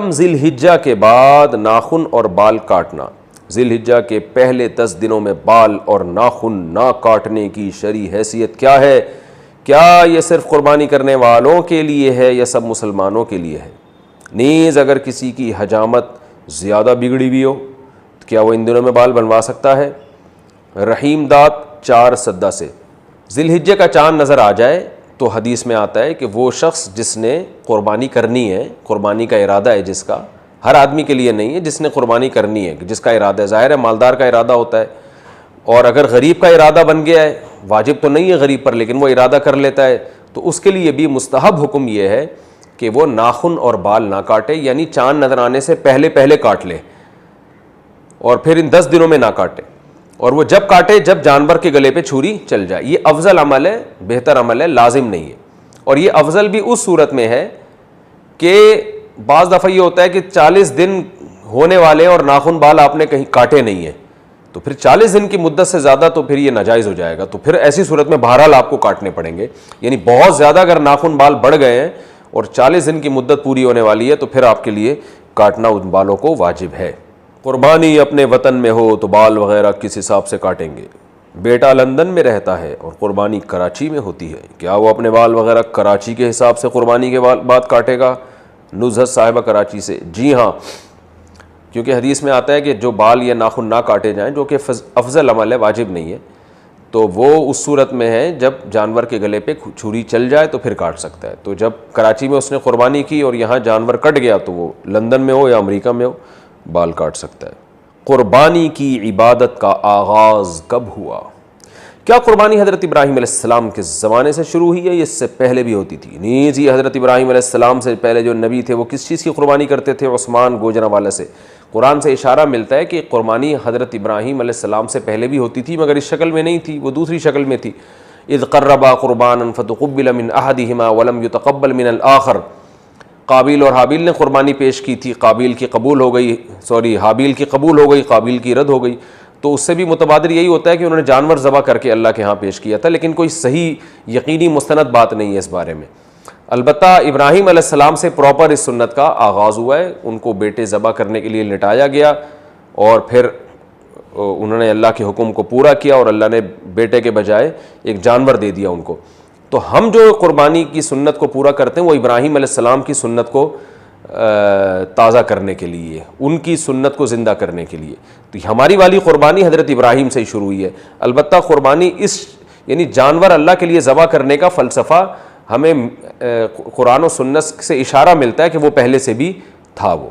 محرم ذی الحجہ کے بعد ناخن اور بال کاٹنا، ذی الحجہ کے پہلے 10 دنوں میں بال اور ناخن نہ کاٹنے کی شرعی حیثیت کیا ہے؟ کیا یہ صرف قربانی کرنے والوں کے لیے ہے یا سب مسلمانوں کے لیے ہے؟ نیز اگر کسی کی حجامت زیادہ بگڑی ہوئی ہو تو کیا وہ ان دنوں میں بال بنوا سکتا ہے؟ رحیم دات 4 سدہ سے، ذی الحجہ کا چاند نظر آ جائے تو حدیث میں آتا ہے کہ وہ شخص جس نے قربانی کرنی ہے، قربانی کا ارادہ ہے جس کا، ہر آدمی کے لیے نہیں ہے، جس نے قربانی کرنی ہے، جس کا ارادہ ہے، ظاہر ہے مالدار کا ارادہ ہوتا ہے، اور اگر غریب کا ارادہ بن گیا ہے، واجب تو نہیں ہے غریب پر لیکن وہ ارادہ کر لیتا ہے، تو اس کے لیے بھی مستحب حکم یہ ہے کہ وہ ناخن اور بال نہ کاٹے، یعنی چاند نظر آنے سے پہلے کاٹ لے اور پھر ان 10 دنوں میں نہ کاٹے، اور وہ جب کاٹے جب جانور کے گلے پہ چھری چل جائے۔ یہ افضل عمل ہے، بہتر عمل ہے، لازم نہیں ہے، اور یہ افضل بھی اس صورت میں ہے کہ بعض دفعہ یہ ہوتا ہے کہ 40 دن ہونے والے اور ناخن بال آپ نے کہیں کاٹے نہیں ہیں، تو پھر 40 دن کی مدت سے زیادہ تو پھر یہ ناجائز ہو جائے گا، تو پھر ایسی صورت میں بہرحال آپ کو کاٹنے پڑیں گے، یعنی بہت زیادہ اگر ناخن بال بڑھ گئے ہیں اور 40 دن کی مدت پوری ہونے والی ہے تو پھر آپ کے لیے کاٹنا ان بالوں کو واجب ہے۔ قربانی اپنے وطن میں ہو تو بال وغیرہ کس حساب سے کاٹیں گے؟ بیٹا لندن میں رہتا ہے اور قربانی کراچی میں ہوتی ہے، کیا وہ اپنے بال وغیرہ کراچی کے حساب سے قربانی کے بعد کاٹے گا؟ نزہت صاحبہ کراچی سے، جی ہاں، کیونکہ حدیث میں آتا ہے کہ جو بال یا ناخن نہ کاٹے جائیں، جو کہ افضل عمل ہے، واجب نہیں ہے، تو وہ اس صورت میں ہے جب جانور کے گلے پہ چھری چل جائے تو پھر کاٹ سکتا ہے۔ تو جب کراچی میں اس نے قربانی کی اور یہاں جانور کٹ گیا تو وہ لندن میں ہو یا امریکہ میں ہو بال کاٹ سکتا ہے۔ قربانی کی عبادت کا آغاز کب ہوا؟ کیا قربانی حضرت ابراہیم علیہ السلام کے زمانے سے شروع ہوئی ہے یا اس سے پہلے بھی ہوتی تھی؟ نیز یہ حضرت ابراہیم علیہ السلام سے پہلے جو نبی تھے وہ کس چیز کی قربانی کرتے تھے؟ عثمان گوجرانوالہ سے۔ قرآن سے اشارہ ملتا ہے کہ قربانی حضرت ابراہیم علیہ السلام سے پہلے بھی ہوتی تھی، مگر اس شکل میں نہیں تھی، وہ دوسری شکل میں تھی۔ اذ قربا قربانا فتقبل من احدہما ولم يتقبل من الآخر، قابیل اور حابیل نے قربانی پیش کی تھی، حابیل کی قبول ہو گئی، قابیل کی رد ہو گئی، تو اس سے بھی متبادر یہی ہوتا ہے کہ انہوں نے جانور ذبح کر کے اللہ کے ہاں پیش کیا تھا، لیکن کوئی صحیح یقینی مستند بات نہیں ہے اس بارے میں۔ البتہ ابراہیم علیہ السلام سے پراپر اس سنت کا آغاز ہوا ہے، ان کو بیٹے ذبح کرنے کے لیے لٹایا گیا اور پھر انہوں نے اللہ کے حکم کو پورا کیا اور اللہ نے بیٹے کے بجائے ایک جانور دے دیا ان کو۔ تو ہم جو قربانی کی سنت کو پورا کرتے ہیں وہ ابراہیم علیہ السلام کی سنت کو تازہ کرنے کے لیے، ان کی سنت کو زندہ کرنے کے لیے، تو ہماری والی قربانی حضرت ابراہیم سے ہی شروع ہوئی ہے۔ البتہ قربانی یعنی جانور اللہ کے لیے ذبح کرنے کا فلسفہ ہمیں قرآن و سنت سے اشارہ ملتا ہے کہ وہ پہلے سے بھی تھا وہ۔